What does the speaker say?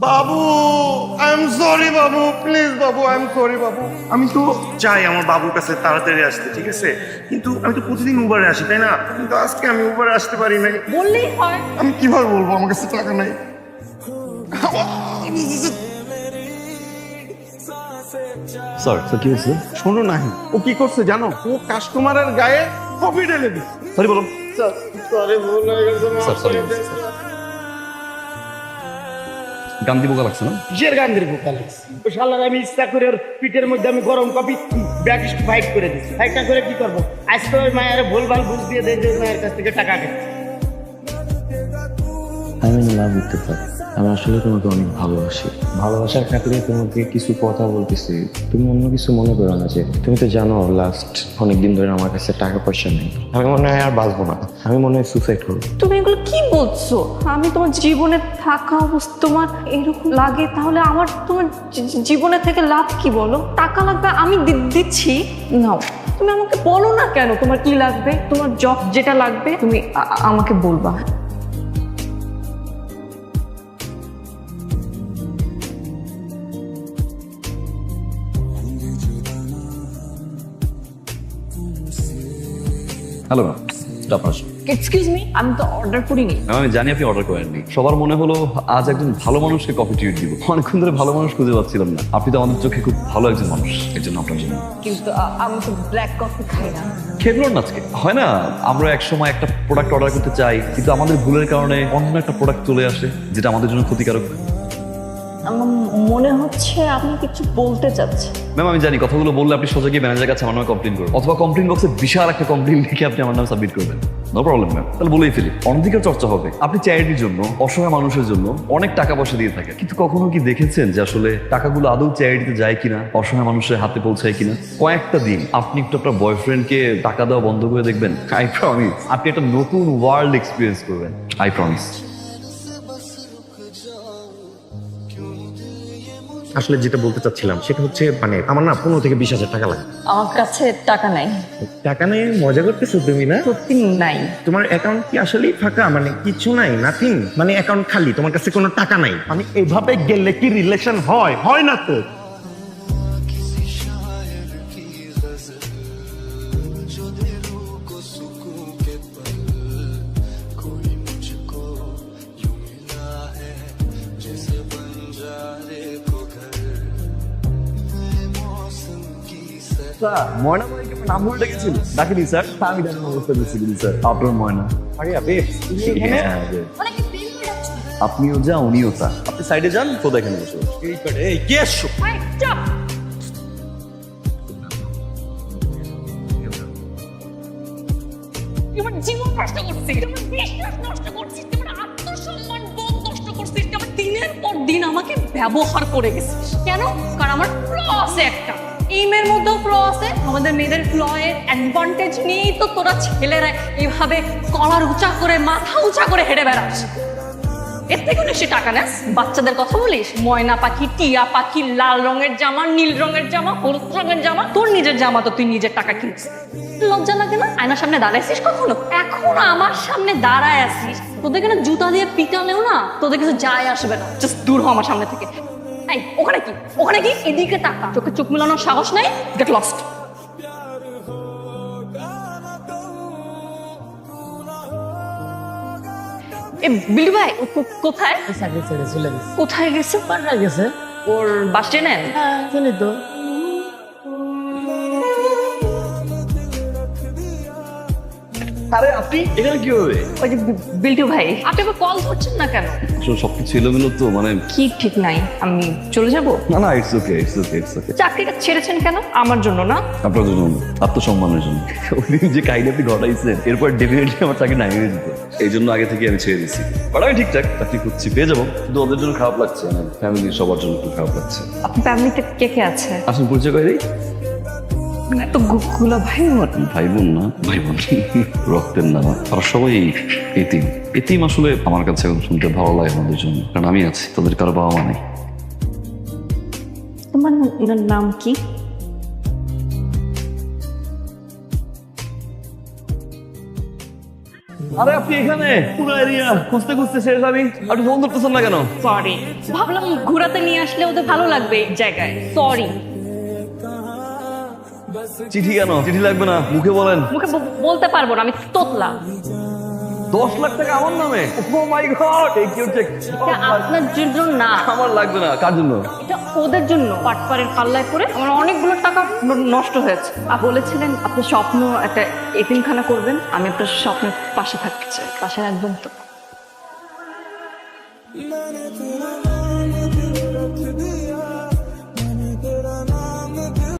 Babu I am sorry Babu, please Babu, I am sorry বাবু। আমি তো চাই আমার বাবুর কাছে তাড়াতাড়ি আসতে, ঠিক আছে, কিন্তু আমি তো প্রতিদিন উবারে আসি, তাই না? কিন্তু আজকে আমি উবারে আসতে পারি নাই। বললেই হয়। আমি কিভাবে বলবো আমার কাছে টাকা নাই? স্যার স্যার কি হয়েছে? শোনো না, ও কি করছে জানো? ও কাস্টমারের গায়ে কফি ঢেলে দিচ্ছে। সরি বলুন। সরি, ভুল হয়ে গেছে, মাফ স্যার, sorry, করে দেন। গান্ধী বোকা লাগছে না? কিসের গান্ধীর বোকা লাগছে? ও শালার আমি ইচ্ছা করে ওর পিঠের মধ্যে আমি গরম কফি ব্যাগ ফাইট করে দিচ্ছি। ফাইটটা করে কি করবো? আজকে ওই মায়ের ভুলভাল বুঝ দিয়ে দেয় যে ওই মায়ের কাছ থেকে টাকা খাচ্ছে। আমি লাভ করতে পারি। আমি আসলে তোমাকে অনেক ভালোবাসি। ভালোবাসার খাতিরে তোমাকে কিছু কথা বলতেছি, তুমি অন্য কিছু মনে করো না। যে তুমি তো জানো লাস্ট অনেকদিন ধরে আমার কাছে টাকা পয়সা নেই। আমি মনে হয় আর বাঁচবো না, আমি মনে হয় সুসাইড করবো। তুমি এগুলো কি বলছো? আমি তোমার জীবনে থাকা অবস্থা তোমার এরকম লাগে, তাহলে আমার তোমার জীবনে থেকে লাভ কি বলো? টাকা লাগবে আমি দিচ্ছি, নাও। তুমি আমাকে বলো না কেন তোমার কি লাগবে? তোমার জব যেটা লাগবে তুমি আমাকে বলবা। হ্যালো ম্যাম, আপনার এক্সকিউজ মি, আমি তো অর্ডার করিনি। আমি জানি আপনি অর্ডার করেননি। সবার মনে হলো আজ একজন ভালো মানুষকে কফি ট্রিট দিব। অনেকক্ষণ ধরে ভালো মানুষ খুঁজে পাচ্ছিলাম না। আপনি তো আমাদের চোখে খুব ভালো একজন মানুষ, এর জন্য আপনার জন্য। কিন্তু আমি তো ব্ল্যাক কফি খাই না। খেয়ে না আজকে হয় না, আমরা এক সময় একটা প্রোডাক্ট অর্ডার করতে চাই, কিন্তু আমাদের ভুলের কারণে অন্য একটা প্রোডাক্ট চলে আসে যেটা আমাদের জন্য ক্ষতিকারক। আমার মনে হচ্ছে আপনি কিছু বলতে চাচ্ছেন। ম্যাম আমি জানি কথাগুলো বললে আপনি সোজা গিয়ে ম্যানেজারের কাছে আমার নামে কমপ্লেন করবেন, অথবা কমপ্লেন বক্সে বিশাল একটা কমপ্লেন লিখে আপনি আমার নামে সাবমিট করবেন। নো প্রবলেম ম্যাম, তাহলে বলেই ফেলি। অনধিকার চর্চা হবে। আপনি চ্যারিটির জন্য, অসহায় মানুষের জন্য অনেক টাকা পয়সা দিয়ে থাকেন, কিন্তু কখনো কি দেখেছেন যে আসলে টাকাগুলো আদৌ চ্যারিটিতে যায় কিনা, অসহায় মানুষের হাতে পৌঁছায় কিনা? কয়েকটা দিন আপনি একটু আপনার বয়ফ্রেন্ডকে টাকা দেওয়া বন্ধ করে দেখবেন, আই প্রমিস আপনি একটা নতুন ওয়ার্ল্ড এক্সপিরিয়েন্স করবেন। I promise. আসলে যেটা বলতে চাচ্ছিলাম সেটা হচ্ছে, মানে আমার না 15,000 থেকে 20,000 টাকা লাগে। আমার কাছে টাকা নাই। টাকা নেই মজা করতেছো তুমি না? সত্যি নাই। তোমার অ্যাকাউন্ট কি আসলেই ফাঁকা? মানে কিছু নাই, নাথিং, মানে অ্যাকাউন্ট খালি, তোমার কাছে কোনো টাকা নাই? মানে এভাবে গেলে কি রিলেশন হয়? হয় না তো। ময়না ভাইকে আমার নাম বলে ডেকেছিল, ডাকিনি স্যার। আমি জানার অবস্থা করছিলাম স্যার। আপনার ময়না হ্যাঁ, babe। আপনিও যা উনিও তা। আপনি সাইডে যান, তো দেখেন বসে তোমার জীবন নষ্ট করছিস, তোমার বিশ্বাস নষ্ট করছিস, তোমার আত্মসম্মান বোধ নষ্ট করছিস, তোমার দিনের পর দিন আমাকে ব্যবহার করে গেছিস। কেন? কারণ আমার ফ্ল আছে একটা। এই মেয়ের মধ্যেও ফ্ল আছে। আমাদের মেয়েদের ফ্ল এর অ্যাডভান্টেজ নিয়েই তো তোরা ছেলেরা এইভাবে কলার উঁচা করে, মাথা উঁচা করে হেঁটে বেড়াস। এর থেকে নিশ্চয়ই টাকা নেস। বাচ্চাদের কথা বলিস, ময়না পাখি, টিয়া পাখি, লাল রঙের জামা, নীল রঙের জামা, হলুদ রঙের জামা। তোর নিজের জামা তো তুই নিজের টাকা কিনিস। লজ্জা লাগে না? আয়নার সামনে দাঁড়াইছিস কখনো? এখনো আমার সামনে দাঁড়ায় আসিস। তোদের কেন জুতা দিয়ে পিটালেও না তোদের কিছু যায় আসবে না। জাস্ট দূর হ আমার সামনে থেকে। এই ওখানে কি? ওখানে কি? এদিকে টাকা। চোখে চোখ মেলানোর সাহস নাই? Get lost. এ বিল্লু ভাই, ও কোথায়? চাকরি ছেড়ে চলে গেছে। কোথায় গেছে? পাল্টায় গেছে। ওর বাস ট্রেনেন? হ্যাঁ, জানি তো। আরে আপনি এখানে কি হবে? ওই যে বিল্টু ভাই, আপনি আবার কল ধরছেন না কেন? আসলে সবকিছু এলোমেলো তো, মানে কি ঠিক নাই? আমি চলে যাব? না না, it's okay, it's okay, it's okay. চাকরিটা ছেড়েছেন কেন? আমার জন্য না? আপনার জন্য, আত্মসম্মানের জন্য। ওই যে কাহিনী আপনি ঘটাইছেন, এরপর ডেফিনেটলি আমার চাকরি নাই হয়ে যেত। এই জন্য আগে থেকে আমি ছেড়ে দিচ্ছি। বাট আমি ঠিকঠাক চাকরি খুঁজছি, পেয়ে যাবো। কিন্তু ওদের জন্য খারাপ লাগছে, ফ্যামিলির সবার জন্য একটু খারাপ লাগছে। আপনার ফ্যামিলিতে কে কে আছে? আসুন পরিচয় করে দিই। এত গুলো ভাই বোন? ভাই বোন না, ভাই বোন রক্তের না। তারা সবাই এতিম। এতিম আসলে আমার কাছে এখন শুনতে ভালো লাগে আমাদের জন্য, কারণ আমি আছি, তাদের কারো বাবা মা নেই। তোমার নাম কি? আরে আপনি এখানে পুরো এরিয়া খুঁজতে খুঁজতে শেষ আমি আপনি ফোন ধরতেছেন না কেন? সরি, ভাবলাম ঘোরাতে নিয়ে আসলে ওদের ভালো লাগবে এই জায়গায়। সরি। চিঠি কেন? চিঠি লাগবে না, মুখে বলেন। মুখে বলতে পারবো না, আমি তোতলা। 10 লাখ টাকা আমার নামে? ও মাই গড, এই কিউট চেক। এটা আপনার জন্য না, আমার লাগবে না। কার জন্য? এটা ওদের জন্য। পাটপাড়ের পাল্লায় করে আমার অনেকগুলো টাকা নষ্ট হয়েছে। আর বলেছিলেন আপনার স্বপ্ন একটা এতিমখানা করবেন, আমি আপনার স্বপ্নের পাশে থাকতে চাই। পাশে রাখবেন তো?